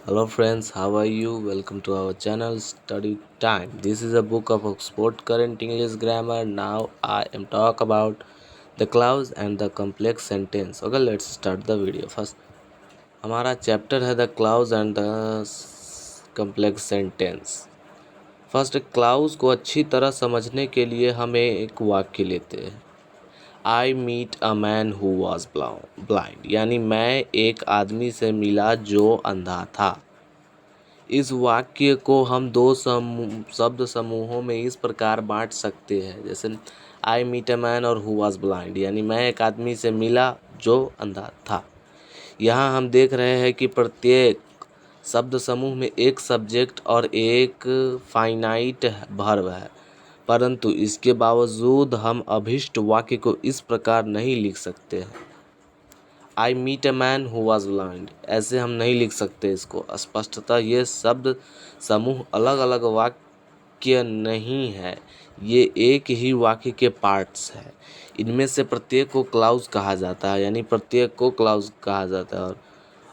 Hello friends, how are you? Welcome to our channel Study Time. This is a book of Oxford Current English Grammar. Now I am talk about the clause and the complex sentence. Okay, let's start the video. First हमारा chapter है the clause and the complex sentence. First clause को अच्छी तरह समझने के लिए हमें एक वाक्य लेते हैं. I meet a man who was blind, यानी मैं एक आदमी से मिला जो अंधा था. इस वाक्य को हम दो शब्द समूहों में इस प्रकार बांट सकते हैं, जैसे आई मीट अ मैन और हु वाज ब्लाइंड, यानी मैं एक आदमी से मिला जो अंधा था. यहाँ हम देख रहे हैं कि प्रत्येक शब्द समूह में एक सब्जेक्ट और एक फाइनाइट वर्ब है, परंतु इसके बावजूद हम अभिष्ट वाक्य को इस प्रकार नहीं लिख सकते हैं. I meet a man who was blind, ऐसे हम नहीं लिख सकते इसको. स्पष्टतः ये शब्द समूह अलग अलग वाक्य नहीं है, ये एक ही वाक्य के पार्ट्स हैं. इनमें से प्रत्येक को क्लाउज कहा जाता है, यानी प्रत्येक को क्लाउज कहा जाता है. और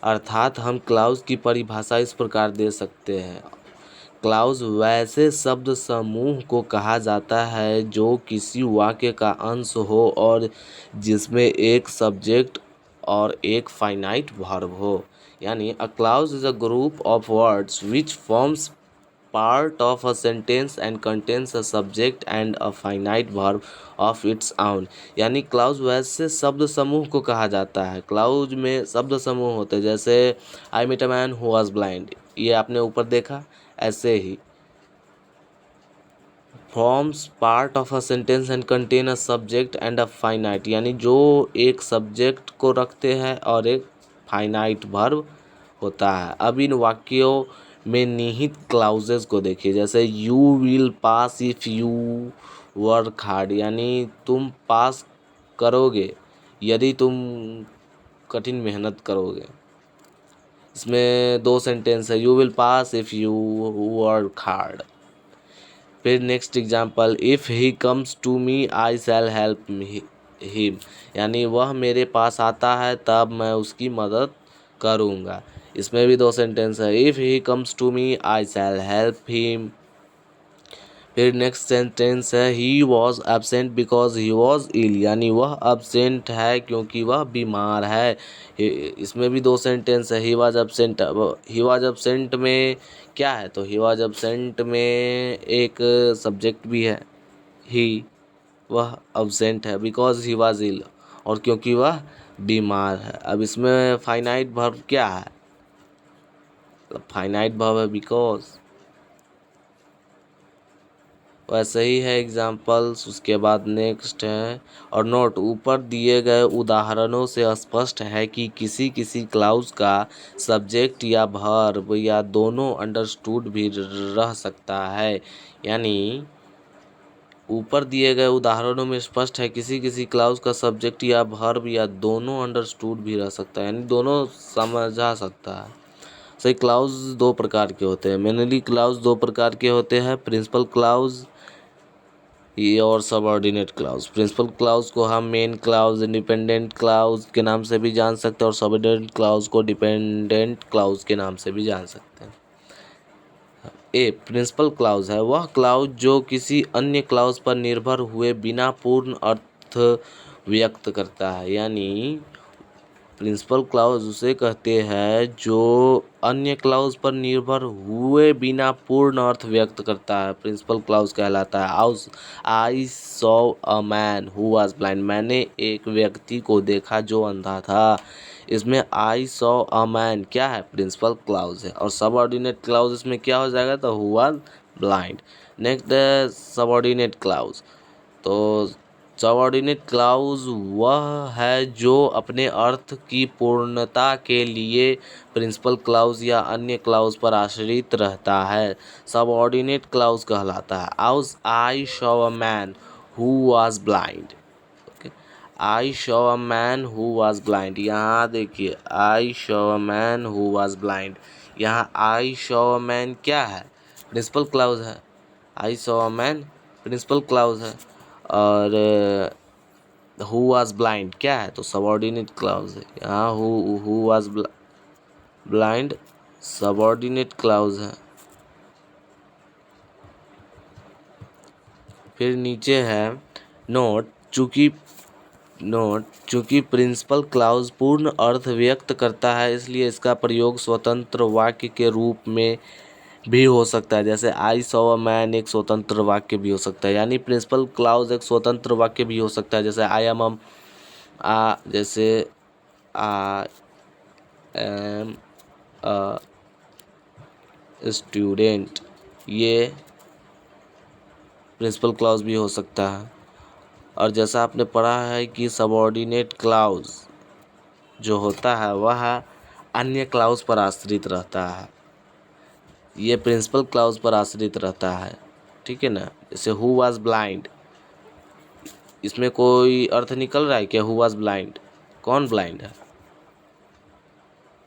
अर्थात हम क्लाउज की परिभाषा इस प्रकार दे सकते हैं. क्लाउज वैसे शब्द समूह को कहा जाता है जो किसी वाक्य का अंश हो और जिसमें एक सब्जेक्ट और एक फाइनाइट वर्ब हो. यानी a clause is a group of words which forms part of a sentence and contains a subject and a finite verb of its own. यानी क्लाउज वैसे शब्द समूह को कहा जाता है. क्लाउज में शब्द समूह होते हैं, जैसे I meet a man who was blind, ये आपने ऊपर देखा. ऐसे ही forms part of a sentence and contain a subject and a finite, यानी जो एक सब्जेक्ट को रखते हैं और एक फाइनाइट वर्ब होता है. अब इन वाक्यों में निहित क्लाउजेस को देखिए, जैसे you will pass if you work hard, यानी तुम पास करोगे यदि तुम कठिन मेहनत करोगे. इसमें दो सेंटेंस है, you will pass if you work hard. फिर next example, if he comes to me I shall help him, यानी वह मेरे पास आता है तब मैं उसकी मदद करूँगा. इसमें भी दो सेंटेंस है, if he comes to me I shall help him. फिर नेक्स्ट सेंटेंस है, he was absent because he was ill, यानी वह एबसेंट है क्योंकि वह बीमार है. इसमें भी दो सेंटेंस है, he was absent. He was absent में क्या है, तो ही वॉज एबसेंट में एक सब्जेक्ट भी है ही, वह एबसेंट है बिकॉज ही वॉज इल, और क्योंकि वह बीमार है. अब इसमें फाइनाइट वर्ब क्या है, फाइनाइट वर्ब है बिकॉज. वैसे ही है एग्जाम्पल्स. उसके बाद नेक्स्ट है, और नोट, ऊपर दिए गए उदाहरणों से स्पष्ट है कि किसी किसी क्लाउज का सब्जेक्ट या वर्ब या दोनों अंडरस्टूड भी रह सकता है. यानी ऊपर दिए गए उदाहरणों में स्पष्ट है किसी किसी क्लाउज का सब्जेक्ट या वर्ब या दोनों अंडरस्टूड भी रह सकता है, यानी दोनों समझा सकता है. सही क्लाउज दो प्रकार के होते हैं. मेनली क्लाउज दो प्रकार के होते हैं, प्रिंसिपल क्लाउज ये और सबऑर्डिनेट क्लाउज. प्रिंसिपल क्लाउज को हम मेन क्लाउज, इंडिपेंडेंट क्लाउज के नाम से भी जान सकते हैं, और सबऑर्डिनेट क्लाउज को डिपेंडेंट क्लाउज के नाम से भी जान सकते हैं. ए प्रिंसिपल क्लाउज है वह क्लाउज जो किसी अन्य क्लाउज पर निर्भर हुए बिना पूर्ण अर्थ व्यक्त करता है. यानी प्रिंसिपल क्लाउज उसे कहते हैं जो अन्य क्लाउज पर निर्भर हुए बिना पूर्ण अर्थ व्यक्त करता है, प्रिंसिपल क्लाउज कहलाता है. I saw a man who was blind, मैंने एक व्यक्ति को देखा जो अंधा था. इसमें आई सॉ अ मैन क्या है, प्रिंसिपल क्लाउज है. और सबऑर्डिनेट क्लाउज इसमें क्या हो जाएगा, तो who was blind. Next subordinate clause. तो सबऑर्डिनेट क्लाउज वह है जो अपने अर्थ की पूर्णता के लिए प्रिंसिपल क्लाउज या अन्य क्लाउज पर आश्रित रहता है, सबऑर्डिनेट क्लाउज कहलाता है. I saw a man who was blind. Okay, I saw a man who was blind. यहाँ देखिए, I saw a man who was blind, यहाँ आई शॉ अ मैन क्या है, प्रिंसिपल क्लाउज है. I saw a man principal clause है. और who was blind क्या है, तो सबऑर्डिनेट क्लाउज है. यहाँ who was blind subordinate clause है। फिर नीचे है चूंकि प्रिंसिपल क्लाउज पूर्ण अर्थ व्यक्त करता है, इसलिए इसका प्रयोग स्वतंत्र वाक्य के रूप में भी हो सकता है। जैसे आई सॉ अ मैन एक स्वतंत्र वाक्य भी हो सकता है, यानी प्रिंसिपल क्लाउज एक स्वतंत्र वाक्य भी हो सकता है। जैसे जैसे आई एम अ स्टूडेंट, ये प्रिंसिपल क्लाउज भी हो सकता है। और जैसा आपने पढ़ा है कि सबऑर्डिनेट क्लाउज जो होता है वह अन्य क्लाउज पर आश्रित रहता है, ये प्रिंसिपल क्लाउज पर आश्रित रहता है। ठीक है ना। जैसे हु वाज ब्लाइंड, इसमें कोई अर्थ निकल रहा है क्या? हु वाज ब्लाइंड, कौन ब्लाइंड है?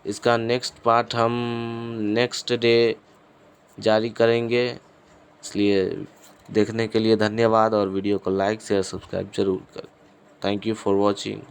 इसका नेक्स्ट पार्ट हम नेक्स्ट डे जारी करेंगे, इसलिए देखने के लिए धन्यवाद और वीडियो को लाइक शेयर सब्सक्राइब जरूर करें। Thank you for watching.